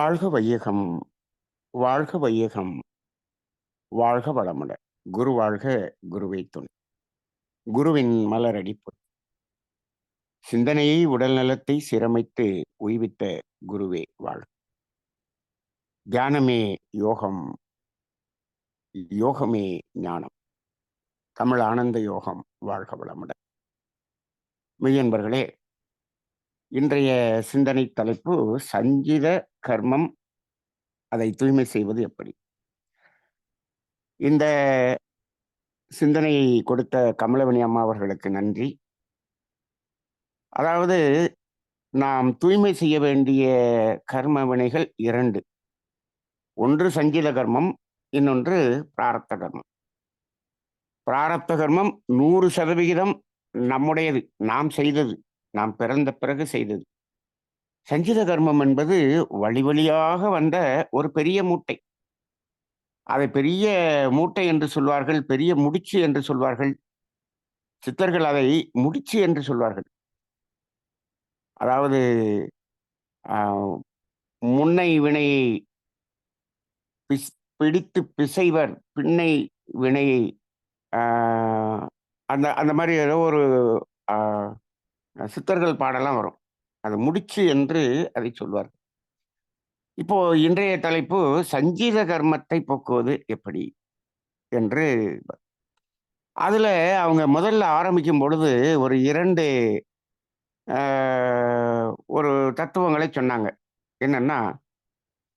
வாழ்க வையகம், வாழ்க வையகம், வாழ்க வளமுடன். குரு வாழ்க, குருவே துணை. குருவின் மலரடி பொன். சிந்தனையை உடல் நலத்தை சீரமைத்து உய்வித்த குருவே வாழ்க. தியானமே யோகம், யோகமே ஞானம். தமிழ் ஆனந்த யோகம் வாழ்க வளமுடன். மெய்யன்பர்களே, இன்றைய சிந்தனை தலைப்பு சஞ்சித கர்மம், அதை தூய்மை செய்வது எப்படி? இந்த சிந்தனையை கொடுத்த கமலவணி அம்மா அவர்களுக்கு நன்றி. அதாவது நாம் தூய்மை செய்ய வேண்டிய கர்ம வினைகள் 2. ஒன்று சஞ்சித கர்மம், இன்னொன்று பிராரப்த கர்மம். பிராரப்த கர்மம் 100% நம்முடையது, நாம் செய்தது, நாம் பிறந்த பிறகு செய்தது. சஞ்சித கர்மம் என்பது வழி வழியாக வந்த ஒரு பெரிய மூட்டை. அதை பெரிய மூட்டை என்று சொல்வார்கள், பெரிய முடிச்சு என்று சொல்வார்கள். சித்தர்கள் அதை முடிச்சு என்று சொல்வார்கள். அதாவது ஆஹ், முன்னை வினையை பிடித்து பிசைவர் பின்னை வினையை, அந்த அந்த மாதிரி ஏதோ ஒரு சித்தர்கள் பாடலாம் வரும். அது முடிச்சு என்று அதை சொல்வார். இப்போ இன்றைய தலைப்பு சஞ்சீத கர்மத்தை போக்குவது எப்படி என்று. அதுல அவங்க முதல்ல ஆரம்பிக்கும் பொழுது ஒரு 2 ஒரு தத்துவங்களை சொன்னாங்க. என்னன்னா,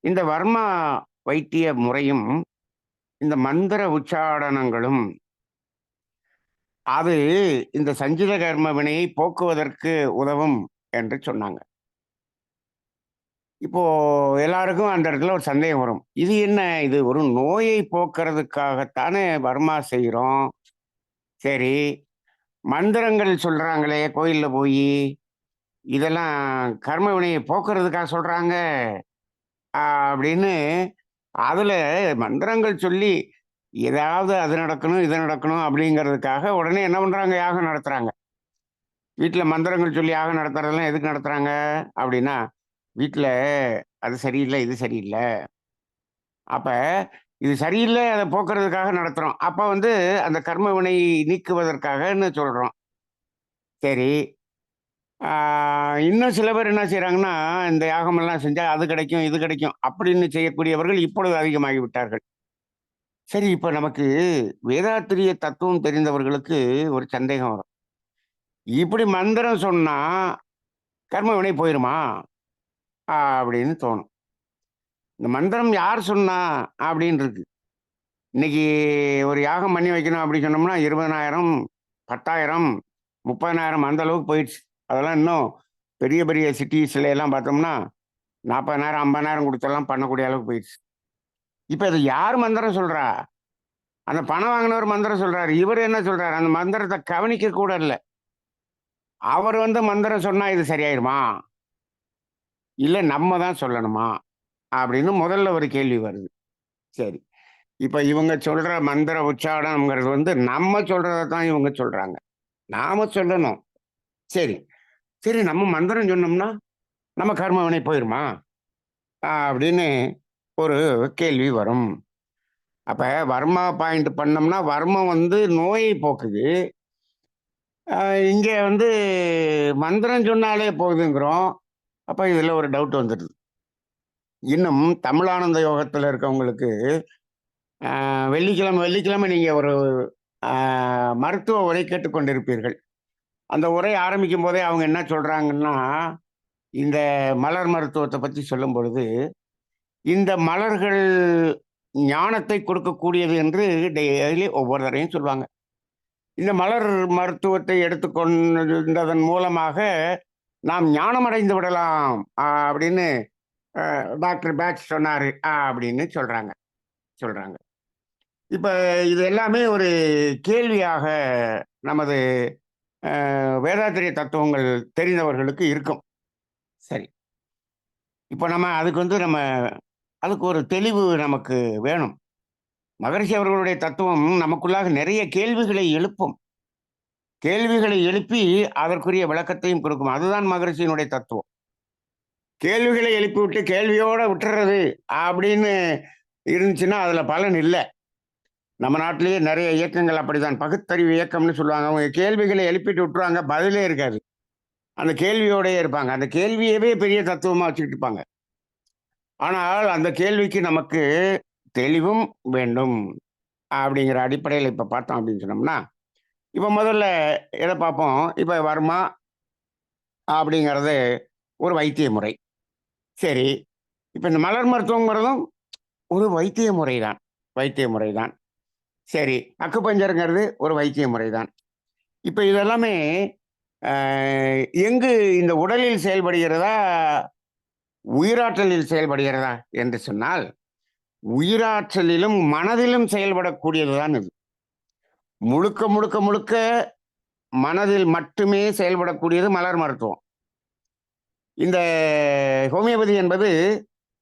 இந்த வர்மா வைத்திய முறையும் இந்த மந்திர உச்சாடனங்களும் அது இந்த சஞ்சித கர்ம வினையை போக்குவதற்கு உதவும் என்று சொன்னாங்க. இப்போ எல்லாருக்கும் அந்த இடத்துல ஒரு சந்தேகம் வரும். இது என்ன? இது ஒரு நோயை போக்குறதுக்காகத்தானே வர்மா செய்கிறோம். சரி, மந்திரங்கள் சொல்றாங்களே கோயில்ல போய், இதெல்லாம் கர்ம வினையை போக்குறதுக்காக சொல்றாங்க அப்படின்னு, அதுல மந்திரங்கள் சொல்லி ஏதாவது அது நடக்கணும், இது நடக்கணும் அப்படிங்கிறதுக்காக உடனே என்ன பண்றாங்க? யாகம் நடத்துறாங்க. வீட்டுல மந்திரங்கள் சொல்லி யாகம் நடத்துறதெல்லாம் எதுக்கு நடத்துறாங்க அப்படின்னா, வீட்டுல அது சரியில்லை, இது சரியில்லை. அப்ப இது சரியில்லை, அதை போக்குறதுக்காக நடத்துறோம். அப்ப அந்த கர்ம வினை நீக்குவதற்காகன்னு சொல்றோம். சரி. இன்னும் சில பேர் என்ன செய்றாங்கன்னா, இந்த யாகமெல்லாம் செஞ்சா அது கிடைக்கும், இது கிடைக்கும் அப்படின்னு செய்யக்கூடியவர்கள் இப்பொழுது அதிகமாகி விட்டார்கள். சரி, இப்ப நமக்கு வேதாத்திரிய தத்துவம் தெரிந்தவர்களுக்கு ஒரு சந்தேகம் வரும். இப்படி மந்திரம் சொன்னா கர்ம வினை போயிருமா? அப்படின்னு தோணும். இந்த மந்திரம் யார் சொன்னா? அப்படின்னு இருக்கு. இன்னைக்கு ஒரு யாகம் பண்ணி வைக்கணும் அப்படி சொன்னோம்னா 20,000, 10,000, 30,000 அந்த அளவுக்கு போயிடுச்சு. அதெல்லாம் இன்னும் பெரிய பெரிய சிட்டிஸ்ல எல்லாம் பார்த்தோம்னா 40,000, 50,000 குடுத்தெல்லாம் பண்ணக்கூடிய அளவுக்கு போயிடுச்சு. இப்ப இது யார் மந்திரம் சொல்றா? அந்த பணம் வாங்கினவர் மந்திரம் சொல்றாரு. இவரு என்ன சொல்றாரு? அந்த மந்திரத்த கவனிக்க கூட இல்ல. அவர் மந்திரம் சொன்னா இது சரியாயிருமா? இல்ல நம்ம தான் சொல்லணுமா? அப்படின்னு முதல்ல ஒரு கேள்வி வருது. சரி. இப்ப இவங்க சொல்ற மந்திர உச்சாடனம்ங்கிறது நம்ம சொல்றத தான் இவங்க சொல்றாங்க. நாம சொல்லணும். சரி. சரி, நம்ம மந்திரம் சொன்னோம்னா, நம்ம கர்ம வினை போயிருமா? அப்படின்னு ஒரு கேள்வி வரும். அப்ப வர்மா பாயிண்ட் பண்ணோம்னா, வர்மம் நோயை போக்குது. இங்க மந்திரம் சொன்னாலே போகுதுங்கிறோம். அப்ப இதுல ஒரு டவுட் வந்துடுது. இன்னும் தமிழானந்த யோகத்துல இருக்கவங்களுக்கு, வெள்ளிக்கிழமை வெள்ளிக்கிழமை நீங்க ஒரு மருத்துவ உரை கேட்டுக்கொண்டிருப்பீர்கள். அந்த உரை ஆரம்பிக்கும் போதே அவங்க என்ன சொல்றாங்கன்னா, இந்த மலர் மருத்துவத்தை பத்தி சொல்லும் பொழுது, இந்த மலர்கள் ஞானத்தை கொடுக்கக்கூடியது என்று டெய்லி ஒவ்வொரு தடவையும் சொல்லுவாங்க. இந்த மலர் மருத்துவத்தை எடுத்துக்கொண்டதன் மூலமாக நாம் ஞானம் அடைந்து விடலாம் அப்படின்னு டாக்டர் பேட்ச் சொன்னாரு அப்படின்னு சொல்றாங்க சொல்றாங்க. இப்ப இது எல்லாமே ஒரு கேள்வியாக நமது வேதாத்திரிய தத்துவங்கள் தெரிந்தவர்களுக்கு இருக்கும். சரி. இப்ப நம்ம அதுக்கு நம்ம அதுக்கு ஒரு தெளிவு நமக்கு வேணும். மகரிஷி அவர்களுடைய தத்துவம் நமக்குள்ளாக நிறைய கேள்விகளை எழுப்பும். கேள்விகளை எழுப்பி அதற்குரிய விளக்கத்தையும் கொடுக்கும். அதுதான் மகரிஷியினுடைய தத்துவம். கேள்விகளை எழுப்பிவிட்டு கேள்வியோட விட்டுறது அப்படின்னு இருந்துச்சுன்னா அதுல பலன் இல்லை. நம்ம நாட்டிலேயே நிறைய இயக்கங்கள் அப்படிதான், பகுத்தறிவு இயக்கம்னு சொல்லுவாங்க. அவங்க கேள்விகளை எழுப்பிட்டு விட்டுருவாங்க, பதிலே இருக்காது. அந்த கேள்வியோடயே இருப்பாங்க. அந்த கேள்வியவே பெரிய தத்துவமா வச்சுக்கிட்டு இருப்பாங்க. ஆனால் அந்த கேள்விக்கு நமக்கு தெளிவும் வேண்டும். அப்படிங்கிற அடிப்படையில் இப்ப பார்த்தோம் அப்படின்னு சொன்னோம்னா, இப்ப முதல்ல எதை பார்ப்போம்? இப்ப வர்மா அப்படிங்கிறது ஒரு வைத்திய முறை. சரி. இப்ப இந்த மலர் மருத்துவம்ங்கிறதும் ஒரு வைத்திய முறைதான். வைத்திய முறைதான். சரி. அக்குபஞ்சர்ங்கிறது ஒரு வைத்திய முறைதான். இப்ப இதெல்லாமே அ எங்கு இந்த உடலில் செயல்படுகிறதா? உயிராற்றலில் செயல்படுகிறதா? என்று சொன்னால், உயிராற்றலிலும், மனதிலும் செயல்படக்கூடியது தான் இது. முழுக்க, முழுக்க, முழுக்க மனதில் மட்டுமே செயல்படக்கூடியது மலர் மருத்துவம். இந்த ஹோமியோபதி என்பது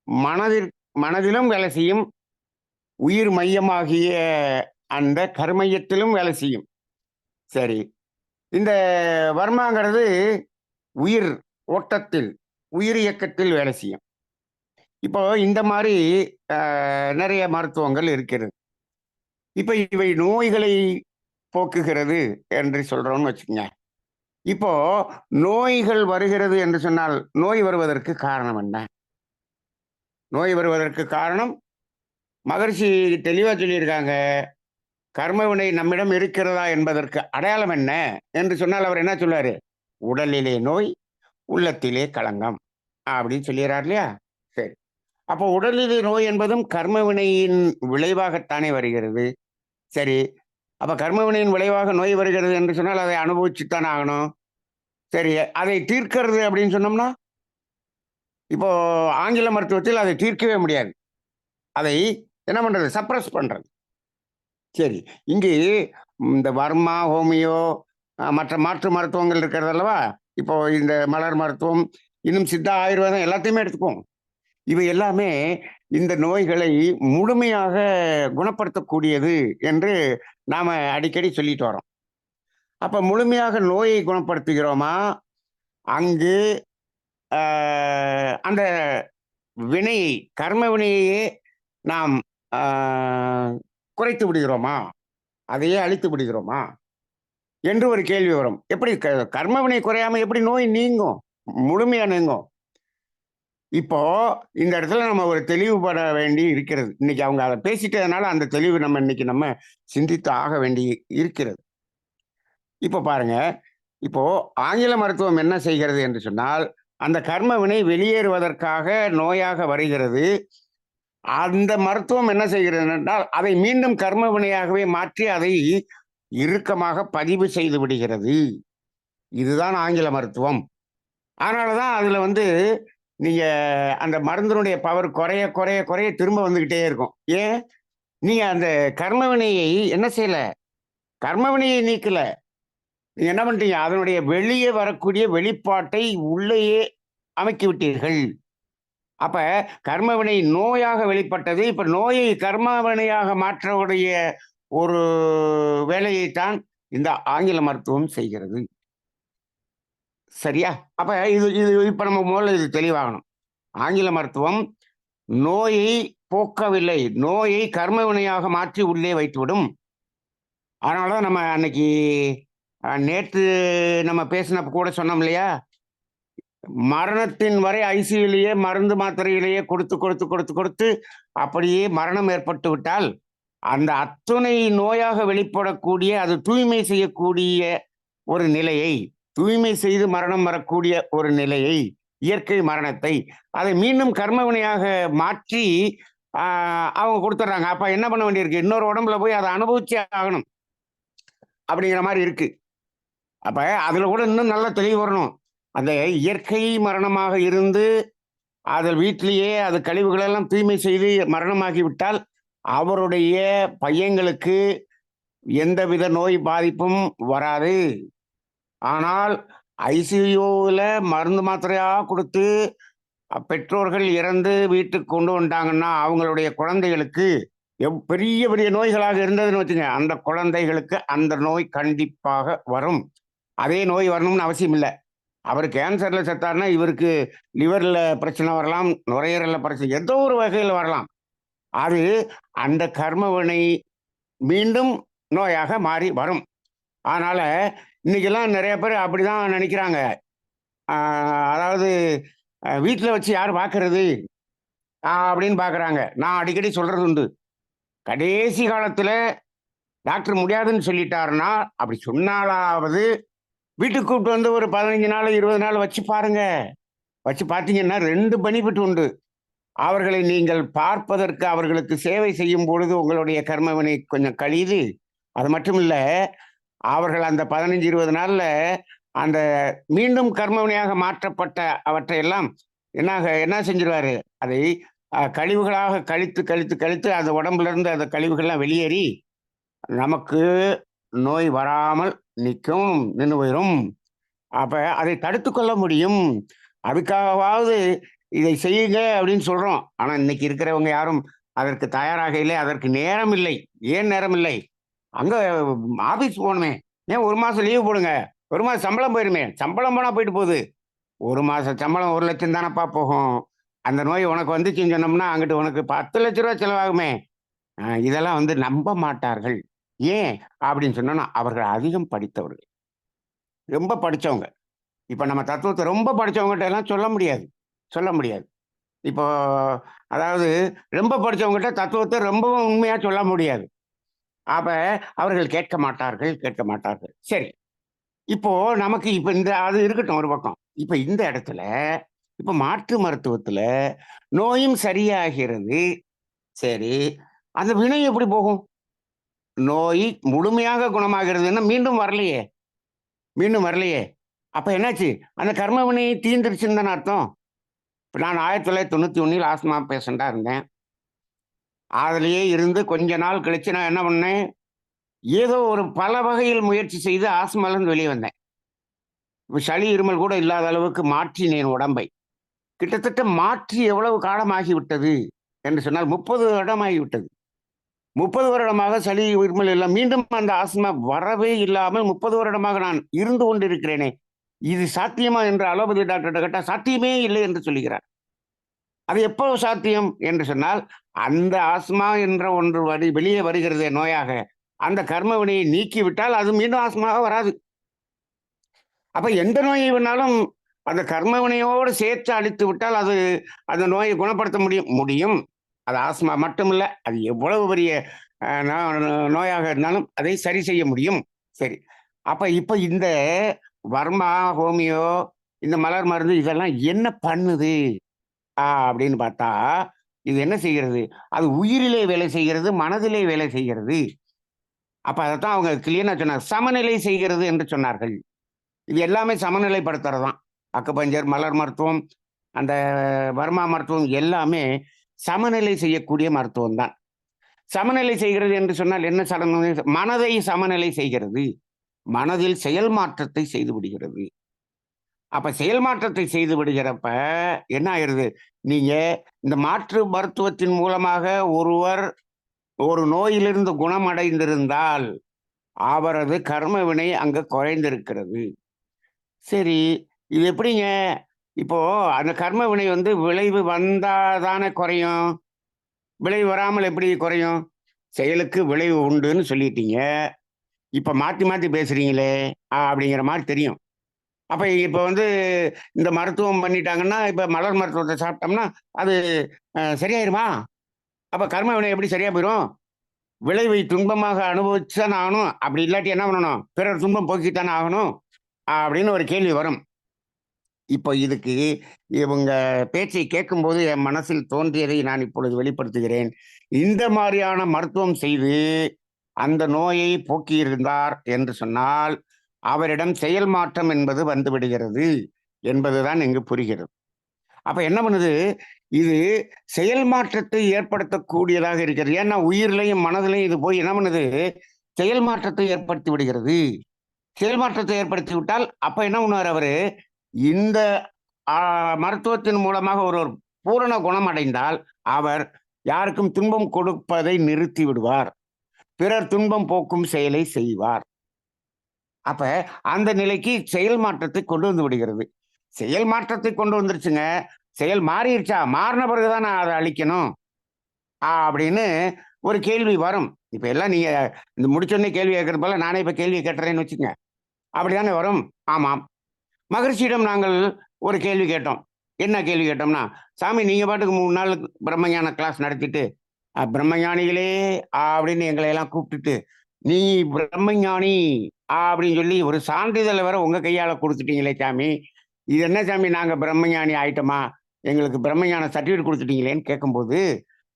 மனதிற் மனதிலும் வேலை செய்யும். உயிர் மையமாகிய அந்த கருமையத்திலும் வேலை செய்யும். சரி. இந்த வர்மாங்கிறது உயிர் ஓட்டத்தில், உயிர் இயக்கத்தில் வேலை செய்யும். இப்போ இந்த மாரி அ நெறைய மருத்துவங்கள் இருக்கிறது. இப்ப இவை நோய்களை போக்குகிறது என்று சொல்றோம்னு வச்சுக்கங்க. இப்போ நோய்கள் வருகிறது என்று சொன்னால், நோய் வருவதற்கு காரணம் என்ன? நோய் வருவதற்கு காரணம் மகரிஷி தெளிவா சொல்லியிருக்காங்க. கர்மவினை நம்மிடம் இருக்கிறதா என்பதற்கு அடையாளம் என்ன? என்று சொன்னால் அவர் என்ன சொல்லுவாரு? "உடலிலே நோய், உள்ளத்திலே களங்கம்" அப்படின்னு சொல்லிறார் இல்லையா? சரி. அப்போ உடலிலே நோய் என்பதும் கர்மவினையின் விளைவாகத்தானே வருகிறது. சரி. அப்ப கர்மவினையின் விளைவாக நோய் வருகிறது என்று சொன்னால், அதை அனுபவிச்சுத்தானே ஆகணும். சரி. அதை தீர்க்கிறது அப்படின்னு சொன்னோம்னா, இப்போ ஆங்கில மருத்துவத்தில் அதை தீர்க்கவே முடியாது. அதை என்ன பண்றது? சப்ரஸ் பண்றது. சரி. இங்கு இந்த வர்மா, ஹோமியோ, மற்ற மாற்று மருத்துவங்கள் இருக்கிறது அல்லவா? இப்போ இந்த மலர் மருத்துவம், இன்னும் சித்தா, ஆயுர்வேதம் எல்லாத்தையுமே எடுத்துக்குவோம். இவை எல்லாமே இந்த நோய்களை முழுமையாக குணப்படுத்தக்கூடியது என்று நாம அடிக்கடி சொல்லிட்டு வரோம். அப்ப முழுமையாக நோயை குணப்படுத்துகிறோமா? அங்கு அ அந்த வினையை, கர்ம வினையையே நாம் அ குறைத்து விடுகிறோமா? அதையே அழித்து விடுகிறோமா? என்று ஒரு கேள்வி வரும். எப்படி கர்ம வினை குறையாம எப்படி நோய் நீங்கும்? முழுமையா நீங்கும். இப்போ இந்த இடத்துல நம்ம ஒரு தெளிவுபட வேண்டி இருக்கிறது. இன்னைக்கு அவங்க அத பேசிட்டதுனால அந்த தெளிவு இன்னைக்கு நம்ம சிந்தித்து ஆக வேண்டி இருக்கிறது. இப்போ பாருங்க, இப்போ ஆங்கில மருத்துவம் என்ன செய்கிறது என்று சொன்னால், அந்த கர்ம வினை வெளியேறுவதற்காக நோயாக வருகிறது. அந்த மருத்துவம் என்ன செய்கிறது என்றால், அதை மீண்டும் கர்ம வினையாகவே மாற்றி அதை இறுக்கமாக பதிவு செய்து விடுகிறது. இதுதான் ஆங்கில மருத்துவம். அதனால தான் அதுல நீங்க அந்த மருந்தினுடைய பவர் குறைய, குறைய, குறைய திரும்ப வந்துகிட்டே இருக்கும். ஏன்? நீங்க அந்த கர்ம வினையை என்ன செய்யல? கர்ம வினையை நீக்கல. நீங்க என்ன பண்ணிட்டீங்க? அதனுடைய வெளியே வரக்கூடிய வெளிப்பாட்டை உள்ளேயே அமைக்கி விட்டீர்கள். அப்ப கர்மவினை நோயாக வெளிப்பட்டது. இப்ப நோயை கர்மவினையாக மாற்றக்கூடிய ஒரு வேலையைத்தான் இந்த ஆங்கில மருத்துவம் செய்கிறது. சரியா? அப்ப இது இது இப்ப நம்ம முதல்ல இது தெளிவாகணும். ஆங்கில மருத்துவம் நோயை போக்கவில்லை. நோயை கர்மவினையாக மாற்றி உள்ளே வைத்துவிடும். அதனால தான் நம்ம அன்னைக்கு நேற்று நம்ம பேசினப்ப கூட சொன்னோம் இல்லையா? மரணத்தின் வரை ஐசியூலயே மருந்து மாத்திரைகளையே கொடுத்து, கொடுத்து, கொடுத்து, கொடுத்து அப்படியே மரணம் ஏற்பட்டு விட்டால், அந்த அத்துணை நோயாக வெளிப்படக்கூடிய, அது தூய்மை செய்யக்கூடிய ஒரு நிலையை, தூய்மை செய்து மரணம் வரக்கூடிய ஒரு நிலையை, இயற்கை மரணத்தை, அதை மீண்டும் கர்மவினையாக மாற்றி அவங்க குடுத்துடுறாங்க. அப்ப என்ன பண்ண வேண்டியிருக்கு? இன்னொரு உடம்புல போய் அத அனுபவிச்சே ஆகணும். அப்படிங்கிற மாரி இருக்கு. அப்ப அதுல கூட இன்னும் நல்லா தெளிவு வரணும். அந்த இயற்கை மரணமாக இருந்து, அதில் வீட்டிலேயே அது கழிவுகளெல்லாம் தூய்மை செய்து மரணமாகி விட்டால், அவருடைய பையங்களுக்கு எந்தவித நோய் பாதிப்பும் வராது. ஆனால் ஐசியூல மருந்து மாத்திரையா குடுத்து, பெற்றோர்கள் இறந்து வீட்டுக்கு கொண்டு வந்துட்டாங்கன்னா, அவங்களுடைய குழந்தைகளுக்கு பெரிய பெரிய நோய்களாக இருந்ததுன்னு வச்சுங்க, அந்த குழந்தைகளுக்கு அந்த நோய் கண்டிப்பாக வரும். அதே நோய் வரணும்னு அவசியம் இல்ல. அவர் கேன்சர்ல செத்தாருன்னா இவருக்கு லிவர்ல பிரச்சனை வரலாம், நுரையீரல்ல பிரச்சனை, ஏதோ ஒரு வகையில வரலாம். அது அந்த கர்மவினை மீண்டும் நோயாக மாறி வரும். அதனால இன்னைக்கெல்லாம் நெறைய பேர் அப்படிதான் நெனைக்கிறாங்க. ஆ அதாவது வீட்ல வச்சு யார் பார்க்கறது? அப்படின்னு பார்க்குறாங்க. நான் அடிக்கடி சொல்றது உண்டு. கடைசி காலத்துல டாக்டர் முடியாதுன்னு சொல்லிட்டாருன்னா, அப்படி சொன்னாலாவது வீட்டுக்கு கூப்பிட்டு வந்து ஒரு 15 நாள், 20 நாள் வச்சு பாருங்க. வச்சு பார்த்தீங்கன்னா 2 பெனிஃபிட் உண்டு. அவர்களை நீங்கள் பார்ப்பதற்கு, அவர்களுக்கு சேவை செய்யும் பொழுது உங்களுடைய கர்மவினை கொஞ்சம் கழியுது. அது மட்டும் இல்ல, அவர்கள் அந்த 15, 20 நாள்ல அந்த மீண்டும் கர்மவினையாக மாற்றப்பட்ட அவற்றை எல்லாம் என்ன செஞ்சுருவாரு, அதை கழிவுகளாக கழித்து, கழித்து, கழித்து அந்த உடம்பிலிருந்து அந்த கழிவுகள்லாம் வெளியேறி, நமக்கு நோய் வராமல் நிக்கும், நின்னு போயிரும். அப்ப அதை தடுத்துக் கொள்ள முடியும். அதுக்காகவாவது இதை செய்யுங்க அப்படின்னு சொல்றோம். ஆனா இன்னைக்கு இருக்கிறவங்க யாரும் அதற்கு தயாராக இல்லை. அதற்கு நேரம் இல்லை. ஏன் நேரம் இல்லை? அங்க ஆபீஸ் போணுமே. ஏன் 1 மாசம் லீவ் போடுங்க. 1 மாசம் சம்பளம் போயிருமே. சம்பளம் போனா போயிட்டு போகுது. 1 மாசம் சம்பளம் 1,00,000 தானப்பா போகும். அந்த நோய் உனக்கு வந்துச்சுன்னு சொன்னோம்னா, அங்கிட்டு உனக்கு ரூ. 10,00,000 செலவாகுமே. இதெல்லாம் நம்ப மாட்டார்கள். ஏன் அப்படின்னு சொன்னோம்னா, அவர்கள் அதிகம் படித்தவர்கள். ரொம்ப படிச்சவங்க. இப்ப நம்ம தத்துவத்த ரொம்ப படிச்சவங்கட்ட எல்லாம் சொல்ல முடியாது. சொல்ல முடியாது. இப்போ அதாவது ரொம்ப படிச்சவங்ககிட்ட தத்துவத்த ரொம்பவும் உண்மையா சொல்ல முடியாது. அப்ப அவர்கள் கேட்க மாட்டார்கள், கேட்க மாட்டார்கள். சரி. இப்போ நமக்கு இப்ப அது இருக்கட்டும் ஒரு பக்கம். இப்ப இந்த இடத்துல, இப்ப மாற்று மருத்துவத்துல நோயும் சரியாகிறது. சரி. அந்த வினை எப்படி போகும்? நோய் முழுமையாக குணமாகிறதுன்னா மீண்டும் வரலையே! மீண்டும் வரலையே! அப்ப என்னாச்சு? அந்த கர்ம வினை தீர்ந்துருச்சுன்னு தான அர்த்தம். இப்ப நான் 1991 ஆஸ்துமா பேஷண்டா இருந்தேன். அதிலேயே இருந்து கொஞ்ச நாள் கழிச்சு நான் என்ன பண்ணேன், ஏதோ ஒரு பல வகையில் முயற்சி செய்து ஆஸ்துமாலருந்து வெளிய வந்தேன். இப்ப சளி, இருமல் கூட இல்லாத அளவுக்கு மாற்றினேன் உடம்பை. கிட்டத்தட்ட மாற்றி எவ்வளவு காலம் ஆகிவிட்டது என்று சொன்னால் 30 வருடம் ஆகிவிட்டது. 30 வருடமாக சளி, இருமல் எல்லாம் மீண்டும் அந்த ஆஸ்துமா வரவே இல்லாமல் 30 வருடமாக நான் இருந்து கொண்டிருக்கிறேனே! இது சாத்தியமா என்று அலோபதி டாக்டர்ட்ட கேட்டா, சாத்தியமே இல்லை என்று சொல்லுகிறார். அது எப்போ சாத்தியம் என்று சொன்னால், அந்த ஆஸ்மா என்ற ஒன்று வெளியே வருகிறதே நோயாக, அந்த கர்ம வினையை நீக்கிவிட்டால் அது மீண்டும் ஆஸ்மாவா வராது. அப்ப எந்த நோயை வேணாலும் அந்த கர்ம வினையோடு சேர்த்து அழித்து விட்டால் அது அந்த நோயை குணப்படுத்த முடியும். முடியும். அது ஆஸ்மா மட்டுமில்ல. அது எவ்வளவு பெரிய நோயாக இருந்தாலும் அதை சரி செய்ய முடியும். சரி. அப்ப இப்ப இந்த வர்மா, ஹோமியோ, இந்த மலர் மருந்து இதெல்லாம் என்ன பண்ணுது? அப்படின்னு பார்த்தா, இது என்ன செய்கிறது? அது உயிரிலே வேலை செய்கிறது, மனதிலே வேலை செய்கிறது. அப்ப அதத்தான் அவங்க கிளீனா சொன்னாங்க. சமநிலை செய்கிறது என்று சொன்னார்கள். இது எல்லாமே சமநிலைப்படுத்துறது தான். அக்குபஞ்சர், மலர் மருத்துவம், அந்த வர்மா மருத்துவம் எல்லாமே சமநிலை செய்யக்கூடிய மருத்துவம் தான். சமநிலை செய்கிறது என்று சொன்னால் என்ன சமநிலை? மனதை சமநிலை செய்கிறது. மனதில் செயல் மாற்றத்தை செய்து விடுகிறது. அப்ப செயல் மாற்றத்தை செய்து விடுகிறப்ப என்ன ஆயிருது? நீங்க இந்த மாற்று மருத்துவத்தின் மூலமாக ஒருவர் ஒரு நோயிலிருந்து குணமடைந்திருந்தால், அவரது கர்ம வினை அங்க குறைந்திருக்கிறது. சரி, இது எப்படிங்க? இப்போ அந்த கர்ம வினை விளைவு வந்தா தானே குறையும். விளைவு வராமல் எப்படி குறையும்? செயலுக்கு விளைவு உண்டுன்னு சொல்லிட்டீங்க. இப்ப மாத்தி மாத்தி பேசுறீங்களே! அப்படிங்கிற மாரி தெரியும். அப்ப இப்ப இந்த மருத்துவம் பண்ணிட்டாங்கன்னா, இப்ப மலர் மருத்துவத்த சாப்பிட்டோம்னா, அது சரியாயிருமா? அப்ப கர்ம வினை எப்படி சரியா போயிரும்? விளைவை துன்பமாக அனுபவிச்சு தானே ஆகணும். அப்படி இல்லாட்டி என்ன பண்ணணும்? பிறர் துன்பம் போக்கித்தானே ஆகணும். அப்படின்னு ஒரு கேள்வி வரும். இப்போ இதுக்கு இவங்க பேச்சை கேட்கும்போது என் மனசில் தோன்றியதை நான் இப்பொழுது வெளிப்படுத்துகிறேன். இந்த மாரியான மருத்துவம் செய்து அந்த நோயை போக்கியிருந்தார் என்று சொன்னால், அவரிடம் செயல் மாற்றம் என்பது வந்துவிடுகிறது என்பதுதான் இங்கு புரிகிறது. அப்ப என்ன பண்ணுது? இது செயல் மாற்றத்தை ஏற்படுத்தக்கூடியதாக இருக்கிறது. ஏன்னா உயிர்லயும், மனதிலயும் இது போய் என்ன பண்ணுது? செயல் மாற்றத்தை ஏற்படுத்தி விடுகிறது. செயல் மாற்றத்தை ஏற்படுத்தி விட்டால், அப்ப என்ன பண்ணுவாரு அவரு? இந்த ஆ மருத்துவத்தின் மூலமாக ஒருவர் பூரண குணம் அடைந்தால், அவர் யாருக்கும் துன்பம் கொடுப்பதை நிறுத்தி விடுவார். பிறர் துன்பம் போக்கும் செயலை செய்வார். அப்ப அந்த நிலைக்கு செயல் மாற்றத்தை கொண்டு வந்து விடுகிறது. செயல் மாற்றத்தை கொண்டு வந்துருச்சுங்க. செயல் மாறிருச்சா? மாறின பிறகு தான் நான் அத அழிக்கணும். அப்படின்னு ஒரு கேள்வி வரும். இப்ப எல்லாம் நீங்க இந்த முடிச்சோனே கேள்வி கேட்கறது போல நானே இப்ப கேள்வி கேட்டுறேன்னு வச்சுக்கங்க. அப்படித்தானே வரும்? ஆமாம். மகரிஷியிடம் நாங்கள் ஒரு கேள்வி கேட்டோம். என்ன கேள்வி கேட்டோம்னா, "சாமி நீங்க பாட்டுக்கு 3 நாள் பிரம்மஞான கிளாஸ் நடத்திட்டு, பிரம்மஞானிகளே அப்படின்னு எங்களை எல்லாம் கூப்பிட்டுட்டு, நீ பிரம்மஞானி அப்படின்னு சொல்லி ஒரு சான்றிதழ வேற உங்க கையால குடுத்துட்டீங்களே சாமி. இது என்ன சாமி நாங்க பிரம்மஞானி ஆயிட்டோமா? எங்களுக்கு பிரம்மஞான சர்டிஃபிகேட் குடுத்துட்டீங்களேன்னு" கேட்கும்போது,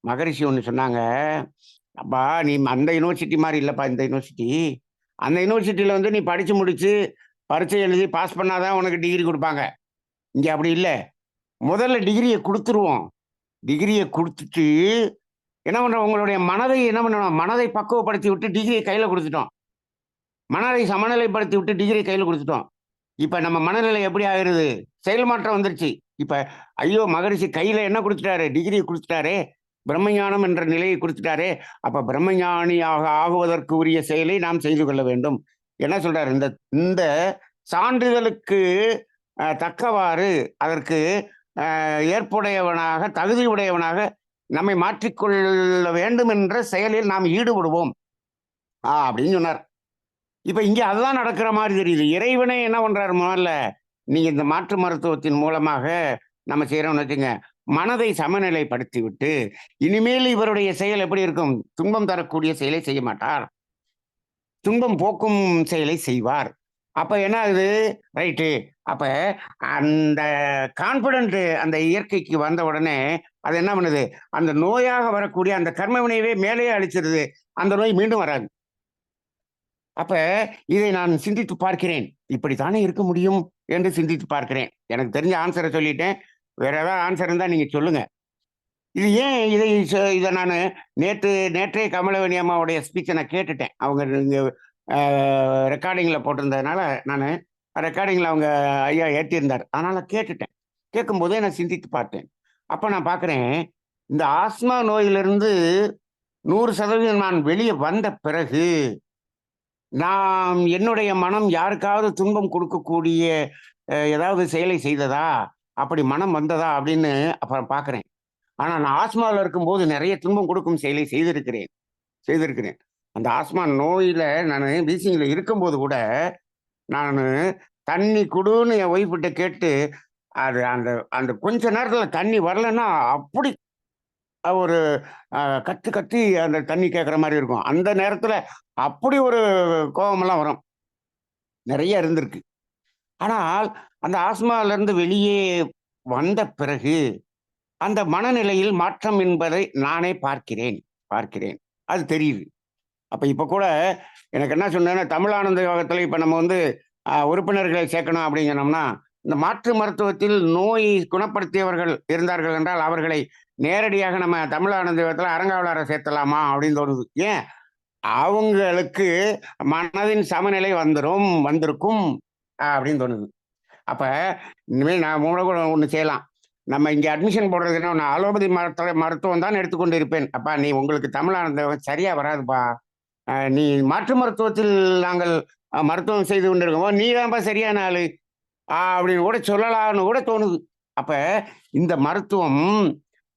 மகரிஷி ஒண்ணு சொன்னாங்க. "அப்பா நீ அந்த யுனிவர்சிட்டி மாரி இல்லப்பா இந்த யுனிவர்சிட்டி. அந்த யுனிவர்சிட்டில வந்து நீ படிச்சு முடிச்சு, பரீட்சை எழுதி பாஸ் பண்ணா தான் உனக்கு டிகிரி குடுப்பாங்க. இங்க அப்படி இல்ல. முதல்ல டிகிரிய குடுத்துருவோம். டிகிரிய குடுத்துட்டு என்ன பண்றோம், உங்களுடைய மனதை என்ன பண்ணணும், மனதை பக்குவப்படுத்தி விட்டு டிகிரிய கையில குடுத்துட்டோம். மனதை சமநிலைப்படுத்தி விட்டு டிகிரிய கையில குடுத்துட்டோம். இப்ப நம்ம மனநிலை எப்படி ஆயிருது? செயல் மாற்றம் வந்துருச்சு. இப்ப ஐயோ! மகரிஷி கையில என்ன குடுத்துட்டாரு? டிகிரிய குடுத்துட்டாரே! பிரம்மஞானம் என்ற நிலையை குடுத்துட்டாரே! அப்ப பிரம்மஞானியாக ஆகுவதற்கு உரிய செயலை நாம் செய்து கொள்ள வேண்டும். என்ன சொல்றாரு? இந்த இந்த சான்றிதழுக்கு தக்கவாறு அதற்கு ஏற்புடையவனாக, தகுதியுடையவனாக நம்மை மாற்றிக்கொள்ள வேண்டும் என்ற செயலில் நாம் ஈடுபடுவோம். அப்படின்னு சொன்னார். இப்ப இங்க அதுதான் நடக்கிற மாரி தெரியுது. இறைவனே என்ன பண்றாரு முதல்ல, நீங்க இந்த மாற்று மருத்துவத்தின் மூலமாக நம்ம செய்றோம்னு வச்சுக்கங்க, மனதை சமநிலைப்படுத்தி விட்டு, இனிமேல் இவருடைய செயல் எப்படி இருக்கும்? துன்பம் தரக்கூடிய செயலை செய்ய மாட்டார். துன்பம் போக்கும் செயலை செய்வார். அப்ப என்ன ஆகுது? ரைட்டு. அப்ப அந்த கான்ஃபிடென்ட் அந்த இயற்கைக்கு வந்த உடனே, அது என்ன பண்ணுது? அந்த நோயாக வரக்கூடிய அந்த கர்ம வினையவே மேலேயே அழிச்சிருது. அந்த நோய் மீண்டும் வராது. அப்ப இதை நான் சிந்தித்து பார்க்கிறேன். இப்படித்தானே இருக்க முடியும் என்று சிந்தித்து பார்க்கிறேன். எனக்கு தெரிஞ்ச ஆன்ஸர சொல்லிட்டேன். வேற ஏதாவது ஆன்ஸர் இருந்தா நீங்க சொல்லுங்க. இது ஏன் இத நானு நேற்றே கமலவேணி அம்மாவுடைய ஸ்பீச்ச நான் கேட்டுட்டேன். அவங்க இங்க அ ரெக்கார்டிங்ல போட்டிருந்ததுனால, நானு ரெக்கார்டிங்ல அவங்க ஐயா ஏத்தியிருந்தார். அதனால கேட்டுட்டேன். கேட்கும்போதே நான் சிந்தித்து பார்த்தேன். அப்ப நான் பார்க்கிறேன், இந்த ஆஸ்மா நோயிலிருந்து 100% நான் வெளிய வந்த பிறகு, நான் என்னுடைய மனம் யாருக்காவது துன்பம் கொடுக்கக்கூடிய ஏதாவது செயலை செய்ததா? அப்படி மனம் வந்ததா? அப்படின்னு அப்புறம் பார்க்கிறேன். ஆனா நான் ஆஸ்மால இருக்கும்போது நெறைய துன்பம் கொடுக்கும் செயலை செய்திருக்கிறேன் செய்திருக்கிறேன். அந்த ஆஸ்மா நோயில நானு வீசிங்ல இருக்கும்போது கூட, நானு தண்ணி குடுன்னு என் ஒய்ஃப் கிட்ட கேட்டு, அது அந்த அந்த கொஞ்ச நேரத்துல தண்ணி வரலன்னா, அப்படி ஒரு அ கத்தி கத்தி அந்த தண்ணி கேட்கிற மாரி இருக்கும். அந்த நேரத்துல அப்படி ஒரு கோவமெல்லாம் வரும். நெறைய இருந்திருக்கு. ஆனால் அந்த ஆஸ்மாலருந்து வெளியே வந்த பிறகு, அந்த மனநிலையில் மாற்றம் என்பதை நானே பார்க்கிறேன். அது தெரியுது. அப்ப இப்ப கூட எனக்கு என்ன சொன்னேன்னா, தமிழானந்த யோகத்துல இப்ப நம்ம வந்து உறுப்பினர்களை சேர்க்கணும் அப்படின்னு சொன்னோம்னா, இந்த மாற்று மருத்துவத்தில் நோயை குணப்படுத்தியவர்கள் இருந்தார்கள் என்றால், அவர்களை நேரடியாக நம்ம தமிழானந்த யோகத்துல அறங்காவலரா சேர்த்தலாமா அப்படின்னு தோணுது. ஏன்? அவங்களுக்கு மனதின் சமநிலை வந்திருக்கும் அப்படின்னு தோணுது. அப்ப இனிமேல் நான் கூட ஒண்ணு செய்யலாம். நம்ம இங்க அட்மிஷன் போடுறது என்ன, நான் அலோபதி மருத்துவம் தான் எடுத்துக்கொண்டு இருப்பேன். அப்பா நீ உங்களுக்கு தமிழானந்த சரியா வராதுப்பா. நீ மாற்று மருத்துவத்தில் நாங்கள் மருத்துவம் செய்து கொண்டிருக்கோம். நீ தான்ப்பா சரியான ஆளு. அப்படின்னு கூட சொல்லலாம்னு கூட தோணுது. அப்ப இந்த மருத்துவம்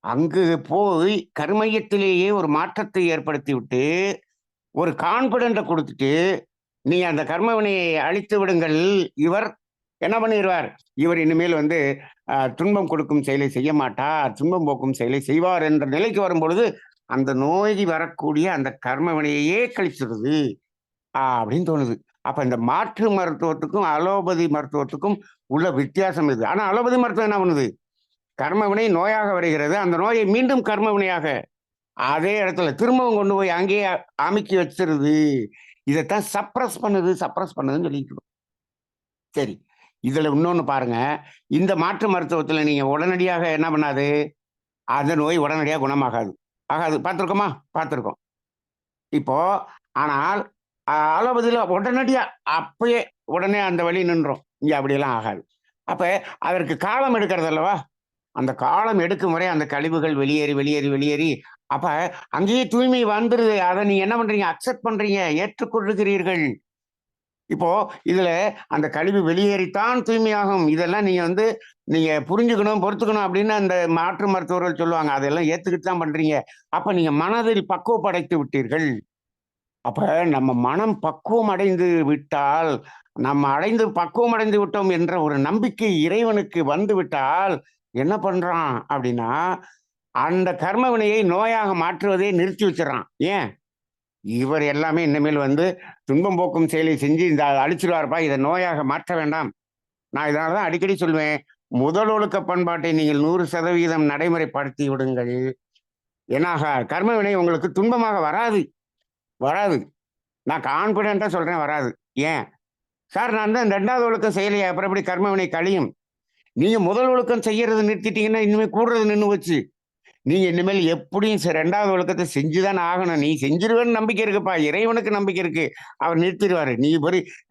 அங்கு போய் கருமையத்திலேயே ஒரு மாற்றத்தை ஏற்படுத்திவிட்டு, ஒரு கான்ஃபிடென்ட்ட குடுத்துட்டு, நீ அந்த கர்ம வினையை அழித்து விடுங்கள். இவர் என்ன பண்ணிருவார்? இவர் இனிமேல் வந்து துன்பம் கொடுக்கும் செயலை செய்ய மாட்டார். துன்பம் போக்கும் செயலை செய்வார் என்ற நிலைக்கு வரும்பொழுது, அந்த நோய் வரக்கூடிய அந்த கர்ம வினையையே கழிச்சிருது. அப்படின்னு தோணுது. அப்ப இந்த மாற்று மருத்துவத்துக்கும், அலோபதி மருத்துவத்துக்கும் உள்ள வித்தியாசம் இது. ஆனா அலோபதி மருத்துவம் என்ன பண்ணுது? கர்ம வினை நோயாக வருகிறது. அந்த நோயை மீண்டும் கர்ம வினையாக அதே இடத்துல திரும்பவும் கொண்டு போய் அங்கேயே அமுக்கி வச்சிருது. இதத்தான் சப்ரஸ் பண்ணுதுன்னு சொல்லிட்டு. சரி. இதுல இன்னொன்னு பாருங்க. இந்த மாற்று மருத்துவத்துல நீங்க உடனடியாக என்ன பண்ணாது? அந்த நோய் உடனடியா குணமாகாது. ஆகாது. பார்த்திருக்கோமா? பார்த்திருக்கோம். இப்போ ஆனால் அலோபதியில உடனடியா அப்பயே உடனே அந்த வலி நின்றும். இங்க அப்படியெல்லாம் ஆகாது. அப்ப அதற்கு காலம் எடுக்கிறது அல்லவா? அந்த காலம் எடுக்கும் வரை அந்த கழிவுகள் வெளியேறி அப்ப அங்கேயே தூய்மை வந்துருது. அத நீங்க என்ன பண்றீங்க? அக்செப்ட் பண்றீங்க. ஏற்றுக்கொள்ளுகிறீர்கள். இப்போ இதுல அந்த கழிவு வெளியேறித்தான் தூய்மையாகும். இதெல்லாம் நீங்க புரிஞ்சுக்கணும், பொறுத்துக்கணும் அப்படின்னு அந்த மாற்று மருத்துவர்கள் சொல்லுவாங்க. அதெல்லாம் ஏத்துக்கிட்டு தான் பண்றீங்க. அப்ப நீங்க மனதில் பக்குவப்படைத்து விட்டீர்கள். அப்ப நம்ம மனம் பக்குவம் அடைந்து விட்டால், நம்ம பக்குவம் அடைந்து விட்டோம் என்ற ஒரு நம்பிக்கை இறைவனுக்கு வந்து விட்டால், என்ன பண்றான் அப்படின்னா, அந்த கர்ம வினையை நோயாக மாற்றுவதை நிறுத்தி வச்சுடுறான். ஏன்? இவர் எல்லாமே இனிமேல் துன்பம் போக்கும் செயலை செஞ்சு இந்த அழிச்சிருவார்ப்பா, இதை நோயாக மாற்ற வேண்டாம். நான் இதனால தான் அடிக்கடி சொல்வேன், முதல் ஒழுக்க பண்பாட்டை நீங்கள் 100% நடைமுறைப்படுத்தி விடுங்கள். ஏன்னா கர்ம வினை உங்களுக்கு துன்பமாக வராது. வராது. நான் கான்ஃபிடென்ட்டா சொல்றேன், வராது. ஏன்? சார் நான் தான் 2வது ஒழுக்கம் செய்யலையே, அப்புறம் எப்படி கர்ம வினை கழியும்? நீங்க முதல் ஒழுக்கம் செய்யறத நிறுத்திட்டீங்கன்னா, இனிமே கூடுறது நின்னு போச்சு. நீங்க இனிமேல் எப்படியும் 2வது ஒழுக்கத்த செஞ்சு தானே ஆகணும். நீ செஞ்சுருவேன்னு நம்பிக்கை இருக்குப்பா. இறைவனுக்கு நம்பிக்கை இருக்கு. அவர் நிறுத்திருவாரு. நீ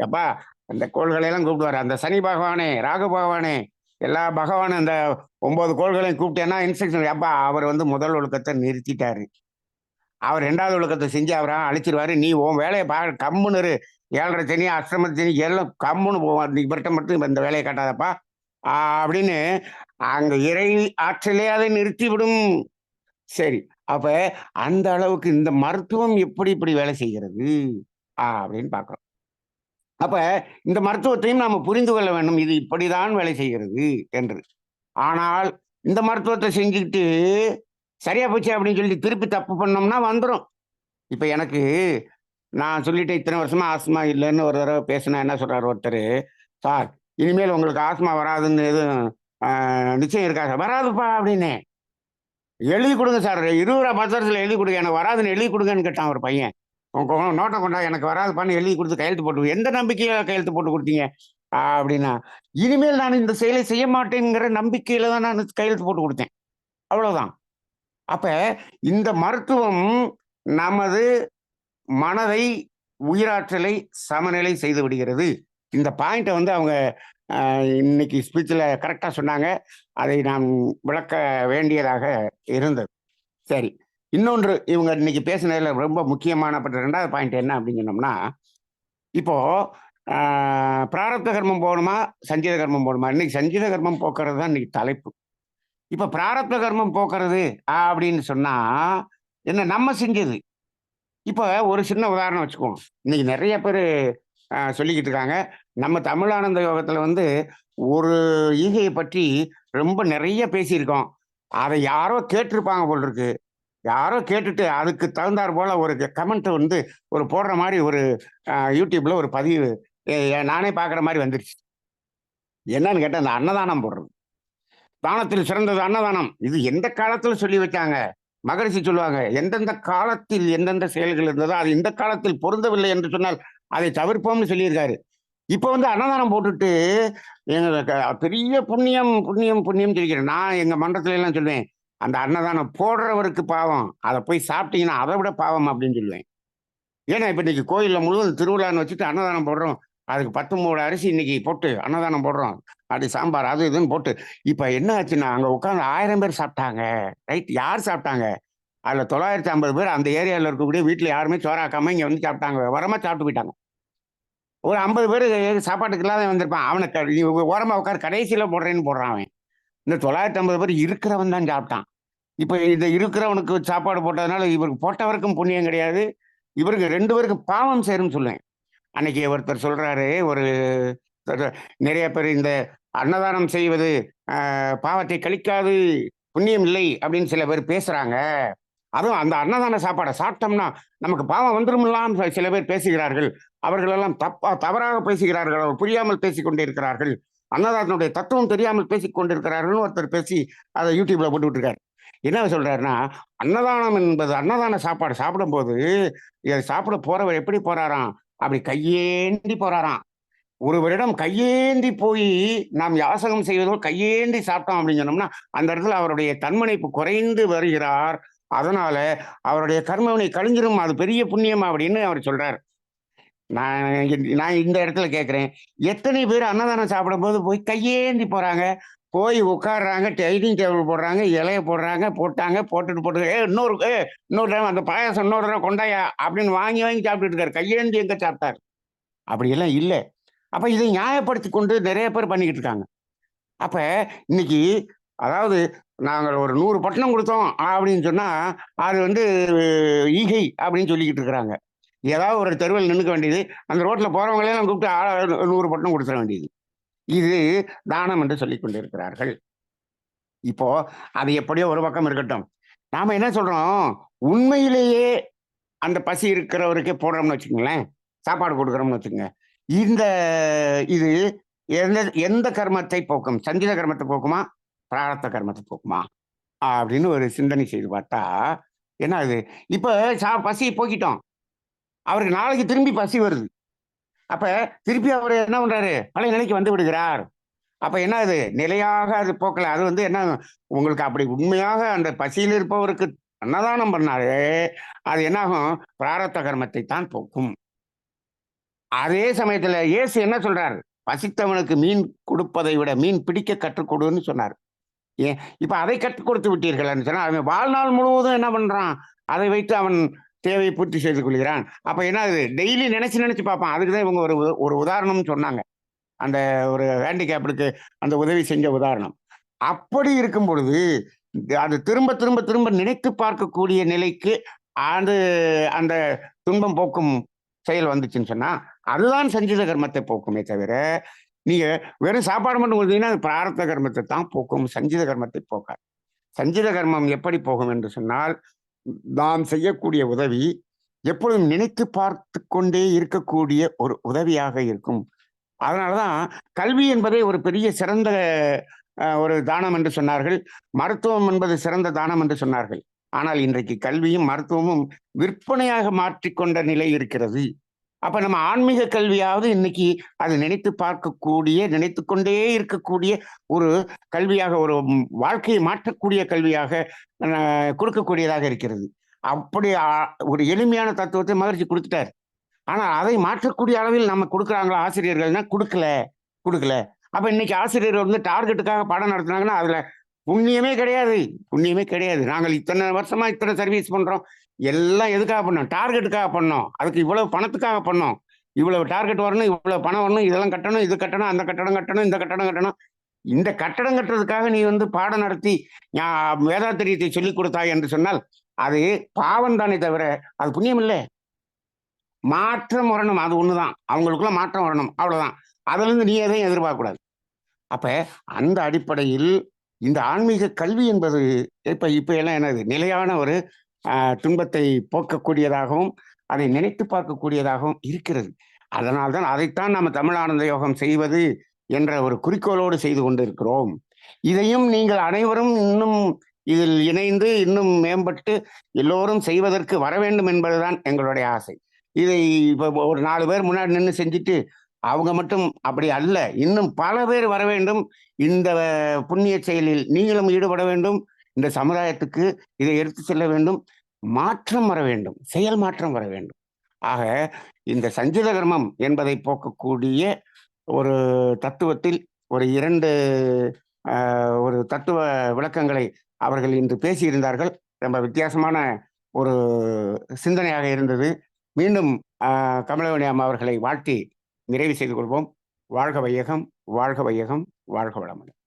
எப்பா அந்த கோள்களை எல்லாம் கூப்பிடுவாரு. அந்த சனி பகவானே, ராகு பகவானே, எல்லா பகவானும் அந்த 9 கோள்களையும் கூப்பிட்டேன்னா இன்ஸ்ட்ரக்ஷன் எப்பா அவர் முதல் ஒழுக்கத்த நிறுத்திட்டாரு. அவர் 2வது ஒழுக்கத்த செஞ்சு அவர அழிச்சிருவாரு. நீ உன் வேலைய கம்முனு இரு. 7:30 சனி, அஷ்டம சனி எல்லாம் கம்முனு போவான். இவர்ட்ட மட்டும் இந்த வேலைய காட்டாதப்பா. அப்படின்னு அங்க இறை ஆற்றலே அதை நிறுத்திவிடும். சரி. அப்ப அந்த அளவுக்கு இந்த மருத்துவம் எப்படி இப்படி வேலை செய்கிறது? அப்படின்னு பார்க்கிறோம். அப்ப இந்த மருத்துவத்தையும் நாம புரிந்து கொள்ள வேண்டும். இது இப்படிதான் வேலை செய்கிறது என்று. ஆனால் இந்த மருத்துவத்த செஞ்சுக்கிட்டு, சரியா போச்சு அப்படின்னு சொல்லிட்டு திருப்பி தப்பு பண்ணோம்னா வந்துரும். இப்ப எனக்கு நான் சொல்லிட்டேன் இத்தனை வருஷமா ஆஸ்துமா இல்லன்னு ஒரு தடவ பேசினா என்ன சொல்றாரு ஒருத்தரு, "சார் இனிமேல் உங்களுக்கு ஆஸ்துமா வராதுன்னு எதுவும் நிச்சயம் இருக்கா சார்?" "வராதுப்பா" அப்படின்னேன். எழுதி குடுங்க சார். ரூ. 20 பத்திரத்துல எழுதி குடுங்க. எனக்கு வராதுன்னு எழுதி குடுங்கன்னு கேட்டான் ஒரு பையன். நோட்ட கொண்டா எனக்கு வராதுப்பான்னு எழுதி குடுத்து கையெழுத்து போட்டு எந்த நம்பிக்கையில கையெழுத்து போட்டு குடுத்தீங்க? அப்படின்னா, இனிமேல் நான் இந்த செயலை செய்ய மாட்டேங்கிற நம்பிக்கையில தான் நான் கையெழுத்து போட்டு குடுத்தேன். அவ்வளவுதான். அப்ப இந்த மருத்துவம் நமது மனதை, உயிராற்றலை சமநிலை செய்து விடுகிறது. இந்த பாயிண்ட்ட அவங்க அ இன்னைக்கு ஸ்பீச்ல கரெக்ட்டா சொன்னாங்க. அதை நான் விளக்க வேண்டியதாக இருந்தது. சரி. இன்னொன்று இவங்க இன்னைக்கு பேசினதுல ரொம்ப முக்கியமானப்பட்ட 2வது பாயிண்ட் என்ன அப்படின்னு சொன்னோம்னா, இப்போ ஆ பிராரப்த கர்மம் போகணுமா? சஞ்சீத கர்மம் போகணுமா? இன்னைக்கு சஞ்சீத கர்மம் போக்குறது தான் இன்னைக்கு தலைப்பு. இப்ப பிராரப்த கர்மம் போக்குறது அப்படின்னு சொன்னா, என்ன நம்ம செஞ்சது. இப்ப ஒரு சின்ன உதாரணம் வச்சுக்குவோம். இன்னைக்கு நெறைய பேரு சொல்லிக்கிட்டு இருக்காங்க. நம்ம தமிழானந்த யோகத்துல ஒரு ஈகைய பற்றி ரொம்ப நெறைய பேசியிருக்கோம். அத யாரோ கேட்டிருப்பாங்க போல இருக்கு. யாரோ கேட்டுட்டு அதுக்கு தகுந்தாற் போல ஒரு கமெண்ட் ஒரு போடுற மாரி ஒரு YouTubeல ஒரு பதிவு நானே பார்க்குற மாரி வந்துருச்சு. என்னன்னு கேட்டா, அந்த அன்னதானம் போடுறது. தானத்தில் சிறந்தது அன்னதானம். இது எந்த காலத்துல சொல்லி வச்சாங்க? மகரிஷி சொல்லுவாங்க, எந்தெந்த காலத்தில் எந்தெந்த செயல்கள் இருந்ததோ, அது இந்த காலத்தில் பொருந்தவில்லை என்று சொன்னால், அதை தவிர்ப்போம்னு சொல்லியிருக்காரு. இப்ப அன்னதானம் போட்டுட்டு, எங்க பெரிய புண்ணியம், புண்ணியம், புண்ணியம் சொல்லிக்கிறேன். நான் எங்க மன்றத்துல எல்லாம் சொல்லுவேன், அந்த அன்னதானம் போடுறவருக்கு பாவம். அத போய் சாப்பிட்டீங்கன்னா, அத விட பாவம் அப்படின்னு சொல்லுவேன். ஏன்னா, இப்ப இன்னைக்கு கோயில்ல முழுவதும் திருவிழான்னு வச்சுட்டு அன்னதானம் போடுறோம். அதுக்கு 10 மூட அரிசி இன்னைக்கு போட்டு அன்னதானம் போடுறோம். அது சாம்பார் அது இதுன்னு போட்டு, இப்ப என்ன ஆச்சுன்னா, அங்க உட்கார்ந்து 1000 பேர் சாப்பிட்டாங்க. ரைட். யார் சாப்பிட்டாங்க? அதுல 950 பேர் அந்த ஏரியால இருக்கக்கூடிய வீட்ல யாருமே சோறாக்காம இங்க சாப்பிட்டாங்க. விவரமா சாப்பிட்டு போயிட்டாங்க. ஒரு 50 பேரு சாப்பாட்டுக்கு இல்லாத வந்திருப்பான். அவன நீ ஓரமா உட்காரு கடைசியில போடுறேன்னு போடுறான் அவன். இந்த 950 பேர் இருக்கிறவன் தான் சாப்பிட்டான். இப்ப இந்த இருக்கிறவனுக்கு சாப்பாடு போட்டதுனால, இவருக்கு போட்டவருக்கும் புண்ணியம் கிடையாது. இவருக்கு 2 பேருக்கும் பாவம் சேரும்னு சொல்லுவேன். அன்னைக்கு ஒருத்தர் சொல்றாரு, ஒரு நிறைய பேர் இந்த அன்னதானம் செய்வது பாவத்தை கழிக்காது, புண்ணியம் இல்லை அப்படின்னு சில பேர் பேசுறாங்க. அதுவும் அந்த அன்னதான சாப்பாட சாப்பிட்டோம்னா, நமக்கு பாவம் வந்துரும்லாம் சில பேர் பேசுகிறார்கள். அவர்கள் எல்லாம் தவறாக பேசுகிறார்கள். அவர் புரியாமல் பேசிக் கொண்டிருக்கிறார்கள். அன்னதானத்தினுடைய தத்துவம் தெரியாமல் பேசிக் கொண்டிருக்கிறார்கள்னு ஒருத்தர் பேசி அத YouTubeல போட்டு விட்டுருக்காரு. என்ன சொல்றாருன்னா, அன்னதானம் என்பது அன்னதான சாப்பாடு சாப்பிடும்போது, இத சாப்பிட போறவர் எப்படி போறாராம்? அப்படி கையேந்தி போறாராம். ஒருவரிடம் கையேந்தி போய் நாம் யாசகம் செய்வதோ கையேந்தி சாப்பிட்டோம் அப்படின்னு சொன்னோம்னா, அந்த இடத்துல அவருடைய தன்மனைப்பு குறைந்து வருகிறார். அதனால அவருடைய கர்மவினை கழிஞ்சிரும். அது பெரிய புண்ணியம் அப்படின்னு அவர் சொல்றாரு. நான் நான் இந்த இடத்துல கேட்கிறேன். எத்தனை பேர் அன்னதானம் சாப்பிடும்போது போய் கையேந்தி போறாங்க. போய் உட்கார்றாங்க. டைனிங் டேபிள் போடுறாங்க. இலைய போடுறாங்க. போட்டாங்க. போட்டுட்டு இன்னொரு டைம் அந்த பாயாசம் இன்னொரு தடவ கொண்டாயா அப்படின்னு வாங்கி வாங்கி சாப்பிட்டுட்டு இருக்காரு. கையேந்தி எங்க சாப்பிட்டாரு? அப்படியெல்லாம் இல்ல. அப்ப இதை நியாயப்படுத்திக் கொண்டு நெறைய பேர் பண்ணிக்கிட்டு இருக்காங்க. அப்ப இன்னைக்கு அதாவது நாங்கள் ஒரு 100 பட்டணம் குடுத்தோம் அப்படின்னு சொன்னா, அது வந்து ஈகை அப்படின்னு சொல்லிக்கிட்டு இருக்கிறாங்க. ஏதாவது ஒரு தெருவுல நின்னுக்க வேண்டியது, அந்த ரோட்ல போறவங்களையெல்லாம் கூப்பிட்டு 100 பட்டணம் குடுத்துற வேண்டியது. இது தானம் என்று சொல்லிக் கொண்டிருக்கிறார்கள். இப்போ அது எப்படியோ ஒரு பக்கம் இருக்கட்டும். நாம என்ன சொல்றோம், உண்மையிலேயே அந்த பசி இருக்கிறவருக்கே போடுறோம்னு வச்சுக்கங்களேன், சாப்பாடு குடுக்குறோம்னு வச்சுக்கங்க. இந்த இது எந்த எந்த கர்மத்தை போக்கும்? சஞ்சித கர்மத்த போக்குமா? பிராரப்த கர்மத்த போக்குமா? அப்படின்னு ஒரு சிந்தனை செய்து பார்த்தா, என்ன ஆகுது? இப்ப பசிய போக்கிட்டோம். அவருக்கு நாளைக்கு திரும்பி பசி வருது. அப்ப திருப்பி அவரு என்ன பண்றாரு? பழைய நிலைக்கு வந்து விடுகிறார். அப்ப என்ன ஆகுது? நிலையாக அது போக்கல. அது வந்து என்ன உங்களுக்கு அப்படி உண்மையாக அந்த பசியில் இருப்பவருக்கு அன்னதானம் பண்ணாலே, அது என்னாகும்? பிராரப்த கர்மத்தை தான் போக்கும். அதே சமயத்துல இயேசு என்ன சொல்றார்? பசித்தவனுக்கு மீன் குடுப்பதை விட மீன் பிடிக்க கற்றுக் கொடுன்னு சொன்னார். ஏன் இப்ப அதை கற்றுக் கொடுத்து விட்டீர்கள்ன்னு சொன்னா, அவன் வாழ்நாள் முழுவதும் என்ன பண்றான்? அதை வைத்து அவன் தேவையை பூர்த்தி செய்து கொள்கிறான். அப்ப என்ன ஆகுது? டெய்லி நெனச்சு நெனச்சு பார்ப்பான். அதுக்கு தான் இவங்க ஒரு ஒரு உதாரணம்னு சொன்னாங்க. அந்த ஒரு ஹேண்டிகேப்டுக்கு அந்த உதவி செஞ்ச உதாரணம். அப்படி இருக்கும் பொழுது, அது திரும்ப திரும்ப திரும்ப நினைத்து பார்க்கக்கூடிய நிலைக்கு அது அந்த துன்பம் போக்கும் செயல் வந்துச்சுன்னு சொன்னா, அதுதான் சஞ்சித கர்மத்தை போக்குமே தவிர, நீங்க வெறும் சாப்பாடு மட்டும் குடுத்தீங்கன்னா, அது பிராரப்த கர்மத்த தான் போக்கும். சஞ்சித கர்மத்தை போக்காது. சஞ்சித கர்மம் எப்படி போகும் என்று சொன்னால், நாம் செய்யக்கூடிய உதவி எப்பொழுதும் நினைத்து பார்த்துக் கொண்டே இருக்கக்கூடிய ஒரு உதவியாக இருக்கும். அதனால தான் கல்வி என்பதை ஒரு பெரிய சிறந்த ஒரு தானம் என்று சொன்னார்கள். மருத்துவம் என்பது சிறந்த தானம் என்று சொன்னார்கள். ஆனால் இன்றைக்கு கல்வியும், மருத்துவமும் விற்பனையாக மாற்றிக்கொண்ட நிலை இருக்கிறது. அப்ப நம்ம ஆன்மீக கல்வியாவது இன்னைக்கு அது நினைத்து பார்க்கக்கூடிய, நினைத்துக் கொண்டே இருக்கக்கூடிய ஒரு கல்வியாக, ஒரு வாழ்க்கையை மாற்றக்கூடிய கல்வியாக கொடுக்கக்கூடியதாக இருக்கிறது. அப்படி ஒரு எளிமையான தத்துவத்தை மகிழ்ச்சி குடுத்துட்டார். ஆனா, அதை மாற்றக்கூடிய அளவில் நம்ம குடுக்குறாங்களா ஆசிரியர்கள்னா, குடுக்கல, குடுக்கல. அப்ப இன்னைக்கு ஆசிரியர் வந்து டார்கெட்டுக்காக பாடம் நடத்துனாங்கன்னா, அதுல புண்ணியமே கிடையாது. புண்ணியமே கிடையாது. நாங்கள் இத்தன வருஷமா இத்தன சர்வீஸ் பண்றோம். எல்லாம் எதுக்காக பண்ணோம்? டார்கெட்டுக்காக பண்ணோம். அதுக்கு இவ்வளவு பணத்துக்காக பண்ணோம். இவ்வளவு டார்கெட் வரணும், இவ்வளவு பணம் வரணும், இதெல்லாம் கட்டணும், இது கட்டணும், அந்த கட்டடம் கட்டணும், இந்த கட்டடம் கட்டணும். இந்த கட்டடம் கட்டுறதுக்காக நீ வந்து பாடம் நடத்தி வேதாத்திரியத்தை சொல்லிக் கொடுத்தாய் என்று சொன்னால், அது பாவம் தானே தவிர, அது புண்ணியம் இல்ல. மாற்றம் வரணும். அது ஒண்ணுதான். அவங்களுக்குள்ள மாற்றம் வரணும். அவ்வளவுதான். அதுலருந்து நீ எதையும் எதிர்பார்க்கக்கூடாது. அப்ப அந்த அடிப்படையில் இந்த ஆன்மீக கல்வி என்பது இப்ப இப்ப எல்லாம் என்னது? நிலையான ஒரு அ துன்பத்தை போக்கக்கூடியதாகவும், அதை நினைத்து பார்க்கக்கூடியதாகவும் இருக்கிறது. அதனால் தான் அதைத்தான் நம்ம தமிழ் ஆனந்த யோகம் செய்வது என்ற ஒரு குறிக்கோளோடு செய்து கொண்டிருக்கிறோம். இதையும் நீங்கள் அனைவரும் இன்னும் இதில் இணைந்து, இன்னும் மேம்பட்டு எல்லோரும் செய்வதற்கு வர வேண்டும் என்பதுதான் எங்களுடைய ஆசை. இதை இப்ப ஒரு 4 பேர் முன்னாடி நின்னு செஞ்சுட்டு, அவங்க மட்டும் அப்படி அல்ல. இன்னும் பல பேர் வர வேண்டும். இந்த புண்ணிய செயலில் நீங்களும் ஈடுபட வேண்டும். இந்த சமுதாயத்துக்கு இதை எடுத்துச் செல்ல வேண்டும். மாற்றம் வர வேண்டும். செயல் மாற்றம் வர வேண்டும். ஆக இந்த சஞ்சித கர்மம் என்பதை போக்கக்கூடிய ஒரு தத்துவத்தில் ஒரு 2 ஒரு தத்துவ விளக்கங்களை அவர்கள் இன்று பேசியிருந்தார்கள். ரொம்ப வித்தியாசமான ஒரு சிந்தனையாக இருந்தது. மீண்டும் கமலவணி அம்மா அவர்களை வாழ்த்தி நிறைவு செய்து கொள்வோம். வாழ்க வையகம், வாழ்க வையகம், வாழ்க வளமுடன்.